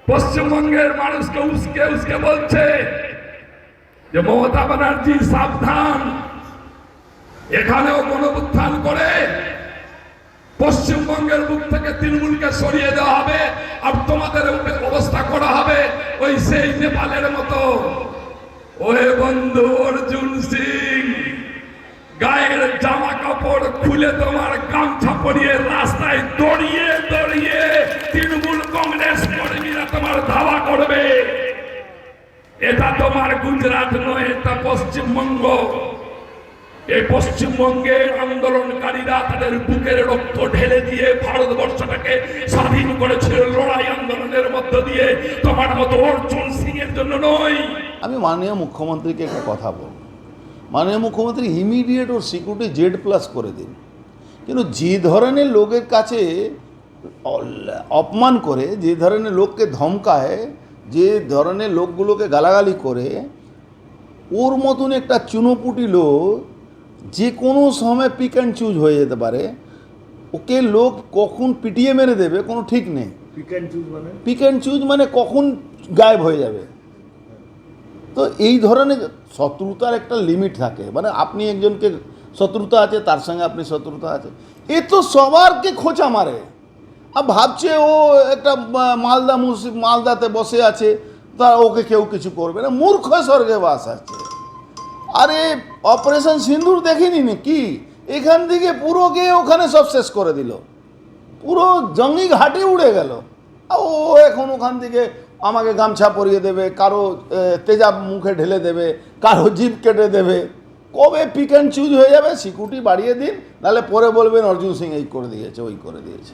পশ্চিমবঙ্গের মানুষকে উস্কে উস্কে বলছে যে মমতা ব্যানার্জি সাবধান, এখানেও গণউত্থান করে পশ্চিমবঙ্গের বুক থেকে তৃণমূলকে সরিয়ে দেওয়া হবে, আর তোমাদের অবস্থা করা হবে ওই সেই নেপালের মতো। ওহে বন্ধু অর্জুন সিং, গায়ের জামা কাপড় খুলে তোমার গামছা পরিয়ে রাস্তায় দড়িয়ে দড়িয়ে তৃণমূল কংগ্রেস কর্মীরা তোমার ধাওয়া করবে। এটা তোমার গুজরাট নয়, এটা পশ্চিমবঙ্গ। এই পশ্চিমবঙ্গে আন্দোলনকারীরা তাদের বুকের রক্ত ঢেলে দিয়ে ভারতবর্ষটাকে স্বাধীন করেছিল লড়াই আন্দোলনের মধ্য দিয়ে, তোমার মতো অর্জুন সিং এর জন্য নয়। আমি মাননীয় মুখ্যমন্ত্রীকে একটা কথা বলব, মাননীয় মুখ্যমন্ত্রী ইমিডিয়েট ওর সিকিউরিটি Z+ করে দিন। কিন্তু যে ধরনের লোকের কাছে অপমান করে, যে ধরনের লোককে ধমকায়, যে ধরনের লোকগুলোকে গালাগালি করে, ওর মতন একটা চুনোপুটি লোক যে কোনো সময় পিক অ্যান্ড চুজ হয়ে যেতে পারে। ওকে লোক কখন পিটিয়ে মেরে দেবে কোনো ঠিক নেই। পিক অ্যান্ড চুজ মানে কখন গায়েব হয়ে যাবে। তো এই ধরনের শত্রুতার একটা লিমিট থাকে, মানে আপনি একজনকে শত্রুতা আছে, তার সঙ্গে আপনি শত্রুতা আছে, এ তো সবারকে খোঁচা মারে। আর ভাবছে ও একটা মালদাতে বসে আছে, তা ওকে কেউ কিছু করবে না। মূর্খ স্বর্গে বাস আছে। আরে অপারেশন সিন্দুর দেখিনি কি, এখান থেকে পুরো গিয়ে ওখানে সব শেষ করে দিল, পুরো জঙ্গি ঘাটে উড়ে গেল। ও এখন ওখান থেকে আমাকে গামছা পরিয়ে দেবে, কারো তেজাব মুখে ঢেলে দেবে, কারো জিভ কেটে দেবে। কবে পিক অ্যান্ড চুজ হয়ে যাবে? সিকিউরিটি বাড়িয়ে দিন, নাহলে পরে বলবেন অর্জুন সিং এই করে দিয়েছে, ওই করে দিয়েছে।